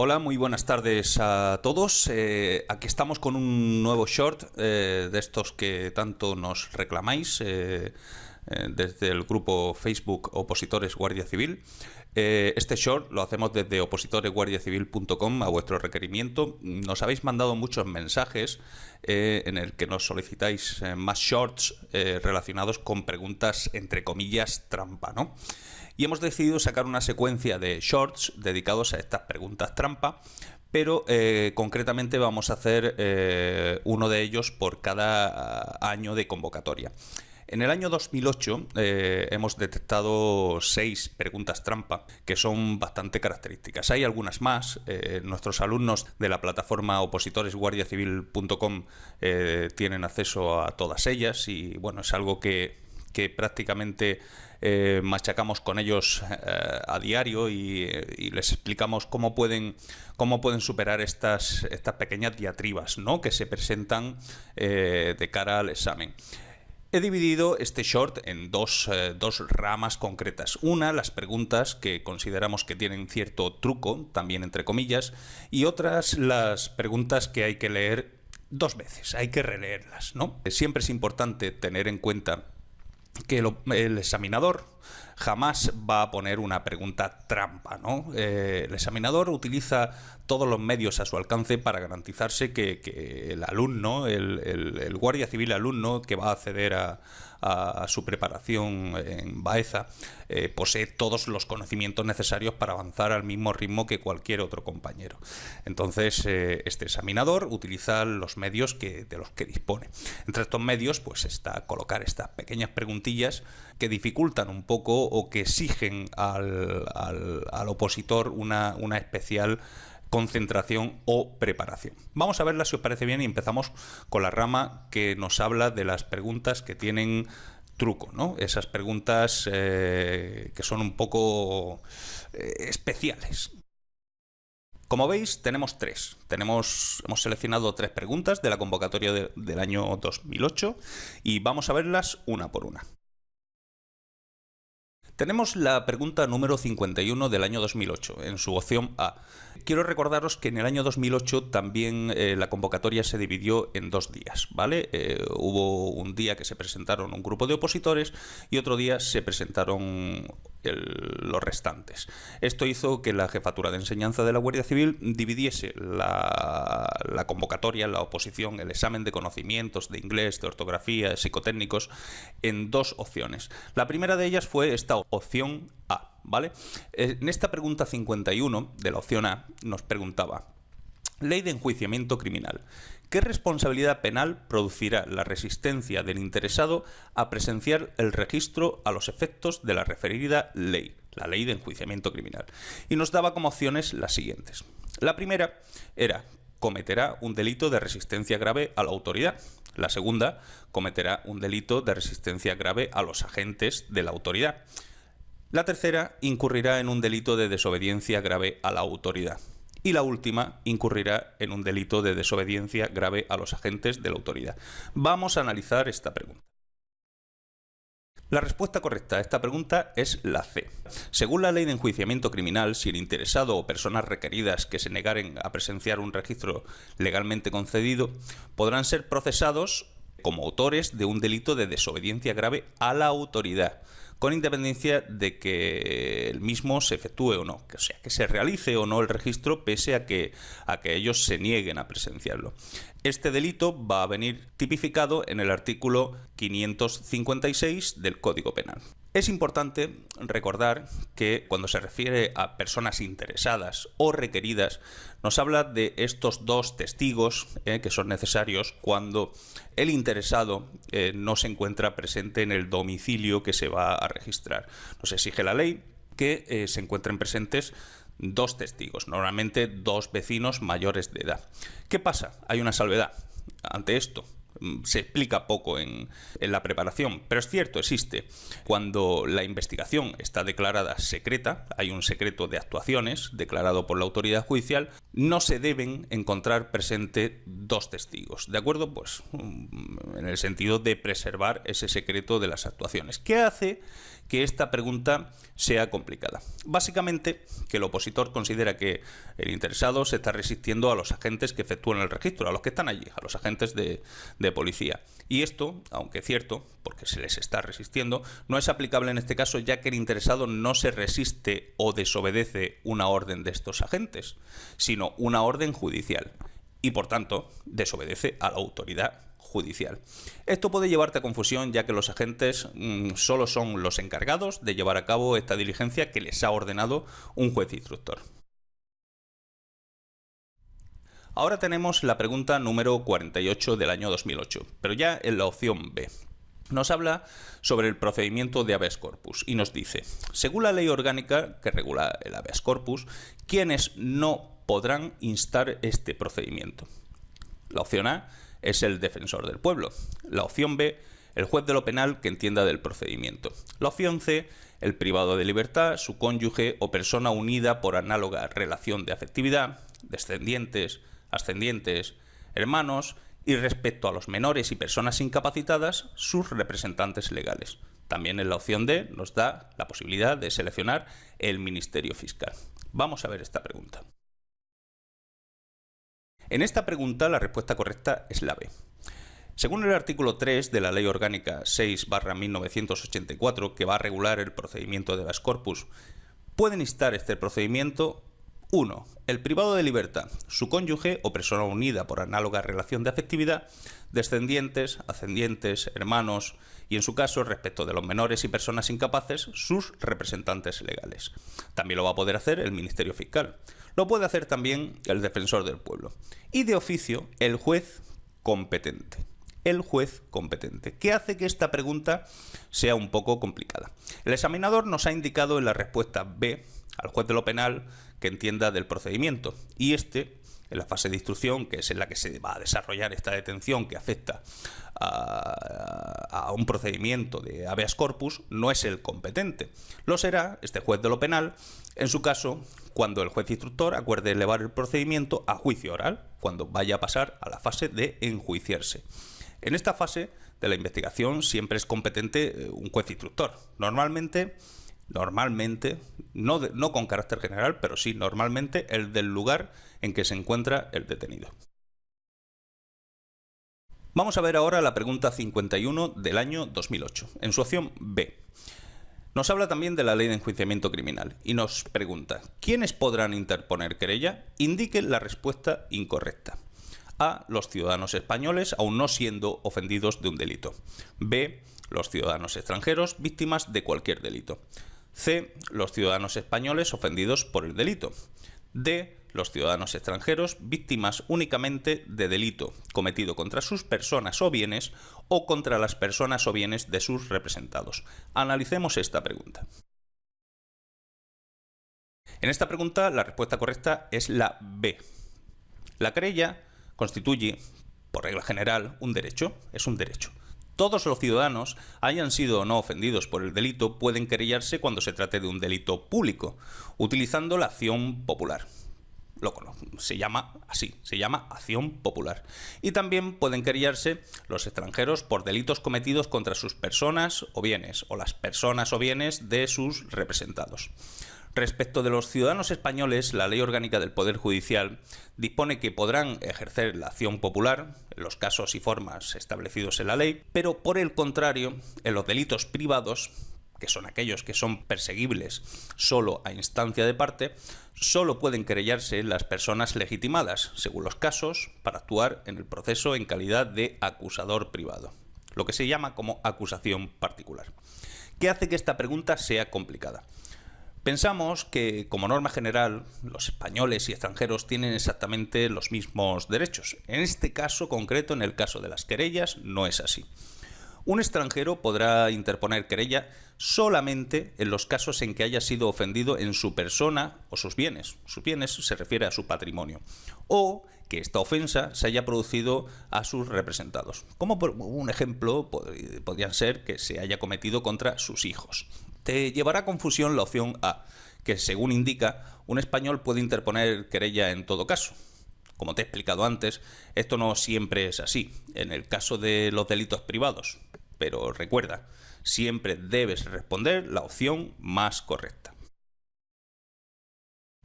Hola, muy buenas tardes a todos. Aquí estamos con un nuevo short de estos que tanto nos reclamáis desde el grupo Facebook Opositores Guardia Civil. Este short lo hacemos desde opositoresguardiacivil.com a vuestro requerimiento. Nos habéis mandado muchos mensajes en el que nos solicitáis más shorts relacionados con preguntas entre comillas trampa, ¿no? Y hemos decidido sacar una secuencia de shorts dedicados a estas preguntas trampa, pero concretamente vamos a hacer uno de ellos por cada año de convocatoria. En el año 2008 hemos detectado 6 preguntas trampa que son bastante características. Hay algunas más. Nuestros alumnos de la plataforma opositoresguardiacivil.com tienen acceso a todas ellas y bueno, es algo que prácticamente machacamos con ellos a diario y les explicamos cómo pueden superar estas pequeñas diatribas, ¿no?, que se presentan de cara al examen. He dividido este short en dos ramas concretas. Una, las preguntas que consideramos que tienen cierto truco, también entre comillas, y otras, las preguntas que hay que leer 2 veces, hay que releerlas, ¿no? Siempre es importante tener en cuenta que el examinador jamás va a poner una pregunta trampa, ¿no? El examinador utiliza todos los medios a su alcance para garantizarse que el alumno, el guardia civil alumno que va a acceder a su preparación en Baeza, posee todos los conocimientos necesarios para avanzar al mismo ritmo que cualquier otro compañero. Entonces, este examinador utiliza los medios de los que dispone. Entre estos medios, pues está colocar estas pequeñas preguntillas que dificultan un poco o que exigen al opositor una especial concentración o preparación. Vamos a verla si os parece bien y empezamos con la rama que nos habla de las preguntas que tienen truco, ¿no? Esas preguntas que son un poco especiales. Como veis, tenemos 3. Hemos seleccionado 3 preguntas de la convocatoria del año 2008 y vamos a verlas una por una. Tenemos la pregunta número 51 del año 2008, en su opción A. Quiero recordaros que en el año 2008 también la convocatoria se dividió en 2 días, ¿vale? Hubo un día que se presentaron un grupo de opositores y otro día se presentaron los restantes. Esto hizo que la Jefatura de Enseñanza de la Guardia Civil dividiese la convocatoria, la oposición, el examen de conocimientos de inglés, de ortografía, psicotécnicos, en 2 opciones. La primera de ellas fue esta opción A, ¿vale? En esta pregunta 51 de la opción A nos preguntaba: Ley de enjuiciamiento criminal. ¿Qué responsabilidad penal producirá la resistencia del interesado a presenciar el registro a los efectos de la referida ley, la Ley de enjuiciamiento criminal? Y nos daba como opciones las siguientes. La primera era: cometerá un delito de resistencia grave a la autoridad. La segunda: cometerá un delito de resistencia grave a los agentes de la autoridad. La tercera: incurrirá en un delito de desobediencia grave a la autoridad. Y la última: incurrirá en un delito de desobediencia grave a los agentes de la autoridad. Vamos a analizar esta pregunta. La respuesta correcta a esta pregunta es la C. Según la Ley de enjuiciamiento criminal, si el interesado o personas requeridas que se negaren a presenciar un registro legalmente concedido podrán ser procesados como autores de un delito de desobediencia grave a la autoridad, con independencia de que el mismo se efectúe o no, o sea, que se realice o no el registro pese a que ellos se nieguen a presenciarlo. Este delito va a venir tipificado en el artículo 556 del Código Penal. Es importante recordar que cuando se refiere a personas interesadas o requeridas, nos habla de estos 2 testigos que son necesarios cuando el interesado no se encuentra presente en el domicilio que se va a registrar. Nos exige la ley que se encuentren presentes 2 testigos, normalmente 2 vecinos mayores de edad. ¿Qué pasa? Hay una salvedad ante esto. Se explica poco en la preparación, pero es cierto, existe. Cuando la investigación está declarada secreta, hay un secreto de actuaciones declarado por la autoridad judicial, no se deben encontrar presente dos testigos, ¿de acuerdo? Pues en el sentido de preservar ese secreto de las actuaciones. ¿Qué hace que esta pregunta sea complicada? Básicamente, que el opositor considera que el interesado se está resistiendo a los agentes que efectúan el registro, a los que están allí, a los agentes de policía. Y esto, aunque es cierto, porque se les está resistiendo, no es aplicable en este caso, ya que el interesado no se resiste o desobedece una orden de estos agentes, sino una orden judicial. Y por tanto, desobedece a la autoridad judicial. Esto puede llevarte a confusión, ya que los agentes solo son los encargados de llevar a cabo esta diligencia que les ha ordenado un juez instructor. Ahora tenemos la pregunta número 48 del año 2008, pero ya en la opción B. Nos habla sobre el procedimiento de habeas corpus y nos dice, según la ley orgánica que regula el habeas corpus, ¿quiénes no podrán instar este procedimiento? La opción A es el defensor del pueblo. La opción B, el juez de lo penal que entienda del procedimiento. La opción C, el privado de libertad, su cónyuge o persona unida por análoga relación de afectividad, descendientes, ascendientes, hermanos y respecto a los menores y personas incapacitadas, sus representantes legales. También en la opción D nos da la posibilidad de seleccionar el Ministerio Fiscal. Vamos a ver esta pregunta. En esta pregunta la respuesta correcta es la B. Según el artículo 3 de la Ley Orgánica 6/1984, que va a regular el procedimiento de habeas corpus, pueden instar este procedimiento 1. El privado de libertad, su cónyuge o persona unida por análoga relación de afectividad, descendientes, ascendientes, hermanos y, en su caso, respecto de los menores y personas incapaces, sus representantes legales. También lo va a poder hacer el Ministerio Fiscal. Lo puede hacer también el defensor del pueblo. Y de oficio, el juez competente. El juez competente, que hace que esta pregunta sea un poco complicada. El examinador nos ha indicado en la respuesta B al juez de lo penal que entienda del procedimiento, y en la fase de instrucción, que es en la que se va a desarrollar esta detención que afecta a un procedimiento de habeas corpus, no es el competente. Lo será este juez de lo penal, en su caso, cuando el juez instructor acuerde elevar el procedimiento a juicio oral, cuando vaya a pasar a la fase de enjuiciarse. En esta fase de la investigación siempre es competente un juez instructor. Normalmente, no con carácter general, pero sí normalmente el del lugar en que se encuentra el detenido. Vamos a ver ahora la pregunta 51 del año 2008, en su opción B. Nos habla también de la Ley de Enjuiciamiento Criminal y nos pregunta, ¿quiénes podrán interponer querella? Indique la respuesta incorrecta. A. Los ciudadanos españoles, aun no siendo ofendidos de un delito. B. Los ciudadanos extranjeros, víctimas de cualquier delito. C. Los ciudadanos españoles ofendidos por el delito. D. Los ciudadanos extranjeros, víctimas únicamente de delito cometido contra sus personas o bienes o contra las personas o bienes de sus representados. Analicemos esta pregunta. En esta pregunta la respuesta correcta es la B. La querella constituye, por regla general, un derecho, es un derecho. Todos los ciudadanos, hayan sido o no ofendidos por el delito, pueden querellarse cuando se trate de un delito público, utilizando la acción popular. Se llama así, se llama acción popular. Y también pueden querellarse los extranjeros por delitos cometidos contra sus personas o bienes, o las personas o bienes de sus representados. Respecto de los ciudadanos españoles, la Ley Orgánica del Poder Judicial dispone que podrán ejercer la acción popular en los casos y formas establecidos en la ley, pero por el contrario, en los delitos privados, que son aquellos que son perseguibles solo a instancia de parte, solo pueden querellarse las personas legitimadas, según los casos, para actuar en el proceso en calidad de acusador privado, lo que se llama como acusación particular. ¿Qué hace que esta pregunta sea complicada? Pensamos que, como norma general, los españoles y extranjeros tienen exactamente los mismos derechos. En este caso concreto, en el caso de las querellas, no es así. Un extranjero podrá interponer querella solamente en los casos en que haya sido ofendido en su persona o sus bienes. Sus bienes se refiere a su patrimonio. O que esta ofensa se haya producido a sus representados. Como por un ejemplo podrían ser que se haya cometido contra sus hijos. Te llevará a confusión la opción A, que según indica, un español puede interponer querella en todo caso. Como te he explicado antes, esto no siempre es así, en el caso de los delitos privados. Pero recuerda, siempre debes responder la opción más correcta.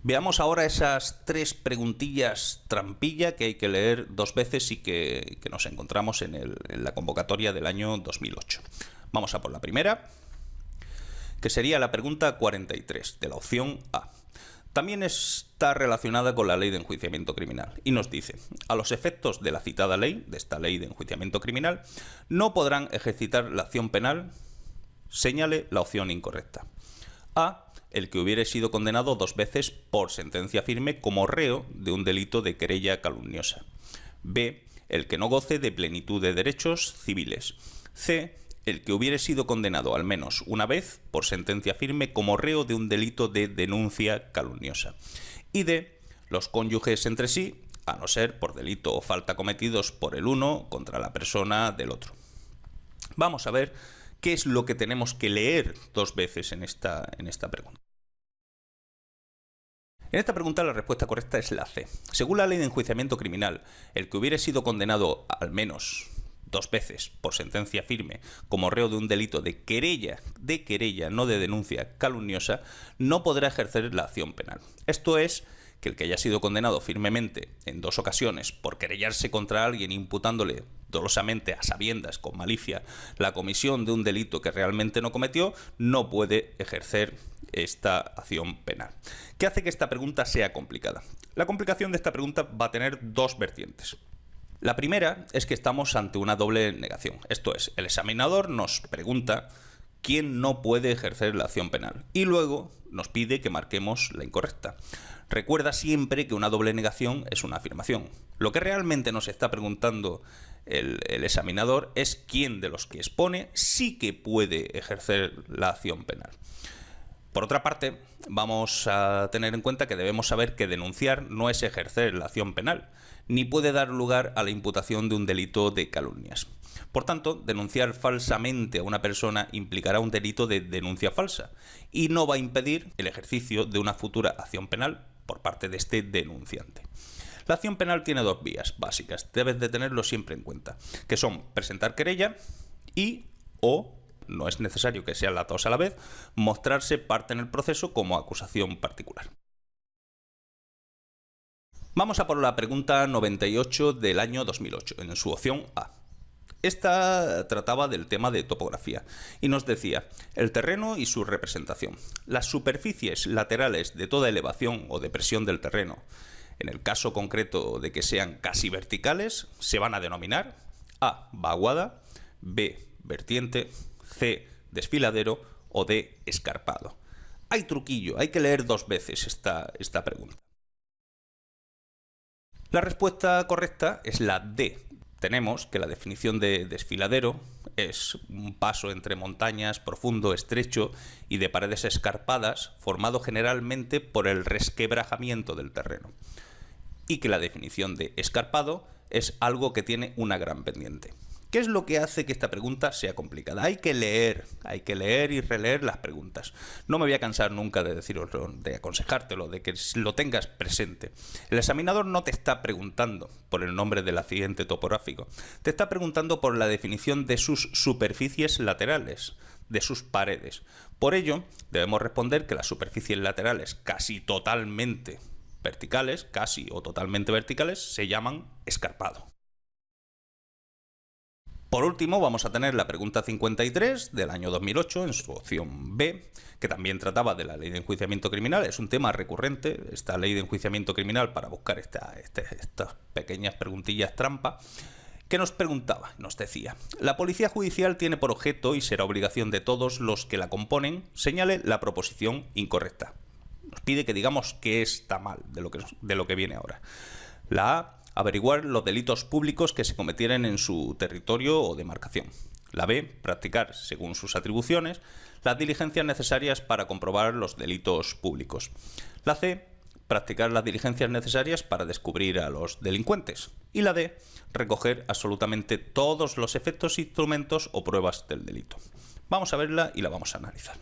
Veamos ahora esas 3 preguntillas trampilla que hay que leer 2 veces y que nos encontramos en la convocatoria del año 2008. Vamos a por la primera, que sería la pregunta 43, de la opción A. También está relacionada con la ley de enjuiciamiento criminal y nos dice: a los efectos de la citada ley, de esta ley de enjuiciamiento criminal, no podrán ejercitar la acción penal, señale la opción incorrecta. A, el que hubiere sido condenado 2 veces por sentencia firme como reo de un delito de querella calumniosa. B, el que no goce de plenitud de derechos civiles. C, el que hubiere sido condenado al menos una vez por sentencia firme como reo de un delito de denuncia calumniosa. Y D, los cónyuges entre sí, a no ser por delito o falta cometidos por el uno contra la persona del otro. Vamos a ver qué es lo que tenemos que leer 2 veces en esta pregunta. En esta pregunta la respuesta correcta es la C. Según la ley de enjuiciamiento criminal, el que hubiere sido condenado al menos 2 veces por sentencia firme como reo de un delito de querella, no de denuncia calumniosa, no podrá ejercer la acción penal. Esto es, que el que haya sido condenado firmemente en 2 ocasiones por querellarse contra alguien imputándole dolosamente, a sabiendas, con malicia, la comisión de un delito que realmente no cometió, no puede ejercer esta acción penal. ¿Qué hace que esta pregunta sea complicada? La complicación de esta pregunta va a tener 2 vertientes. La primera es que estamos ante una doble negación. Esto es, el examinador nos pregunta quién no puede ejercer la acción penal y luego nos pide que marquemos la incorrecta. Recuerda siempre que una doble negación es una afirmación. Lo que realmente nos está preguntando el examinador es quién de los que expone sí que puede ejercer la acción penal. Por otra parte, vamos a tener en cuenta que debemos saber que denunciar no es ejercer la acción penal, ni puede dar lugar a la imputación de un delito de calumnias. Por tanto, denunciar falsamente a una persona implicará un delito de denuncia falsa y no va a impedir el ejercicio de una futura acción penal por parte de este denunciante. La acción penal tiene 2 vías básicas, debes de tenerlo siempre en cuenta, que son presentar querella y o, no es necesario que sean las 2 a la vez, mostrarse parte en el proceso como acusación particular. Vamos a por la pregunta 98 del año 2008, en su opción A. Esta trataba del tema de topografía y nos decía: el terreno y su representación. Las superficies laterales de toda elevación o depresión del terreno, en el caso concreto de que sean casi verticales, se van a denominar A, vaguada, B, vertiente, C, desfiladero o D, escarpado. Hay truquillo, hay que leer 2 veces esta pregunta. La respuesta correcta es la D. Tenemos que la definición de desfiladero es un paso entre montañas profundo, estrecho y de paredes escarpadas, formado generalmente por el resquebrajamiento del terreno. Y que la definición de escarpado es algo que tiene una gran pendiente. ¿Qué es lo que hace que esta pregunta sea complicada? Hay que leer y releer las preguntas. No me voy a cansar nunca de deciroslo, de aconsejártelo, de que lo tengas presente. El examinador no te está preguntando por el nombre del accidente topográfico, te está preguntando por la definición de sus superficies laterales, de sus paredes. Por ello, debemos responder que las superficies laterales casi totalmente verticales, casi o totalmente verticales, se llaman escarpado. Por último, vamos a tener la pregunta 53 del año 2008 en su opción B, que también trataba de la ley de enjuiciamiento criminal. Es un tema recurrente, esta ley de enjuiciamiento criminal, para buscar estas pequeñas preguntillas trampa, que nos preguntaba, nos decía: la policía judicial tiene por objeto, y será obligación de todos los que la componen, señale la proposición incorrecta. Nos pide que digamos qué está mal de lo que viene ahora. La A, averiguar los delitos públicos que se cometieran en su territorio o demarcación. La B, practicar, según sus atribuciones, las diligencias necesarias para comprobar los delitos públicos. La C, practicar las diligencias necesarias para descubrir a los delincuentes. Y la D, recoger absolutamente todos los efectos, instrumentos o pruebas del delito. Vamos a verla y la vamos a analizar.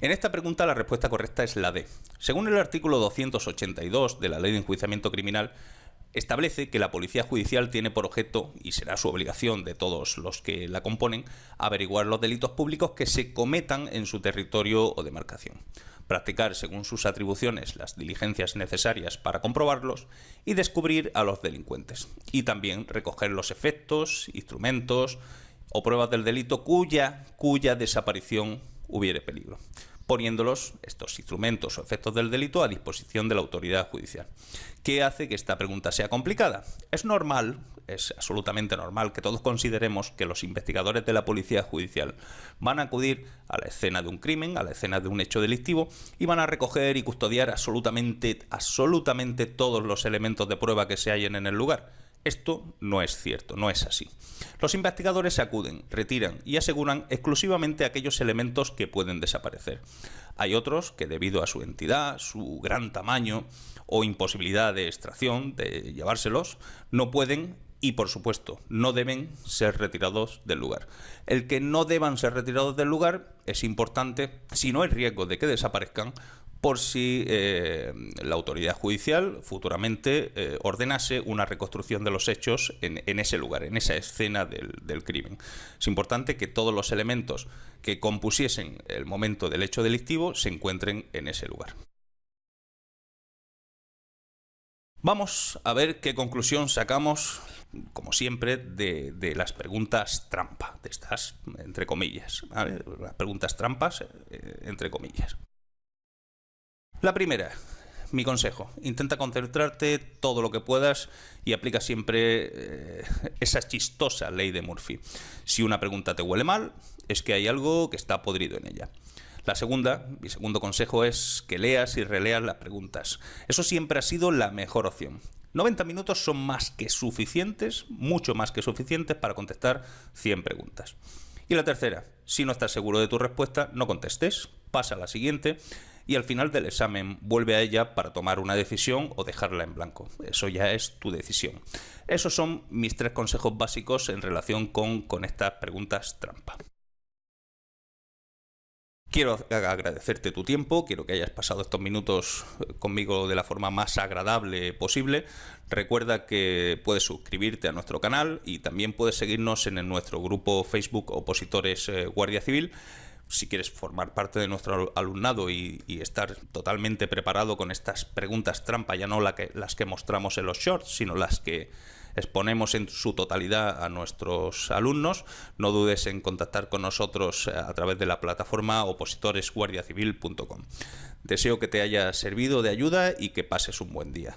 En esta pregunta la respuesta correcta es la D. Según el artículo 282 de la Ley de Enjuiciamiento Criminal, establece que la Policía Judicial tiene por objeto, y será su obligación de todos los que la componen, averiguar los delitos públicos que se cometan en su territorio o demarcación, practicar según sus atribuciones las diligencias necesarias para comprobarlos y descubrir a los delincuentes, y también recoger los efectos, instrumentos o pruebas del delito cuya desaparición hubiere peligro, poniéndolos, estos instrumentos o efectos del delito, a disposición de la autoridad judicial. ¿Qué hace que esta pregunta sea complicada? Es normal, es absolutamente normal que todos consideremos que los investigadores de la Policía Judicial van a acudir a la escena de un crimen, a la escena de un hecho delictivo, y van a recoger y custodiar absolutamente todos los elementos de prueba que se hallen en el lugar. Esto no es cierto, no es así. Los investigadores acuden, retiran y aseguran exclusivamente aquellos elementos que pueden desaparecer. Hay otros que, debido a su entidad, su gran tamaño o imposibilidad de extracción, de llevárselos, no pueden y, por supuesto, no deben ser retirados del lugar. El que no deban ser retirados del lugar es importante si no hay riesgo de que desaparezcan, por si la autoridad judicial futuramente ordenase una reconstrucción de los hechos en ese lugar, en esa escena del crimen. Es importante que todos los elementos que compusiesen el momento del hecho delictivo se encuentren en ese lugar. Vamos a ver qué conclusión sacamos, como siempre, de las preguntas trampa, de estas, entre comillas, ¿vale? Las preguntas trampas, entre comillas. La primera, mi consejo, intenta concentrarte todo lo que puedas y aplica siempre esa chistosa ley de Murphy. Si una pregunta te huele mal, es que hay algo que está podrido en ella. La segunda, mi segundo consejo, es que leas y releas las preguntas. Eso siempre ha sido la mejor opción. 90 minutos son más que suficientes, mucho más que suficientes para contestar 100 preguntas. Y la tercera, si no estás seguro de tu respuesta, no contestes, pasa a la siguiente y al final del examen vuelve a ella para tomar una decisión o dejarla en blanco. Eso ya es tu decisión. Esos son mis 3 consejos básicos en relación con estas preguntas trampa. Quiero agradecerte tu tiempo, quiero que hayas pasado estos minutos conmigo de la forma más agradable posible. Recuerda que puedes suscribirte a nuestro canal y también puedes seguirnos en nuestro grupo Facebook Opositores Guardia Civil. Si quieres formar parte de nuestro alumnado y estar totalmente preparado con estas preguntas trampa, ya no las que mostramos en los shorts, sino las que exponemos en su totalidad a nuestros alumnos, no dudes en contactar con nosotros a través de la plataforma opositoresguardiacivil.com. Deseo que te haya servido de ayuda y que pases un buen día.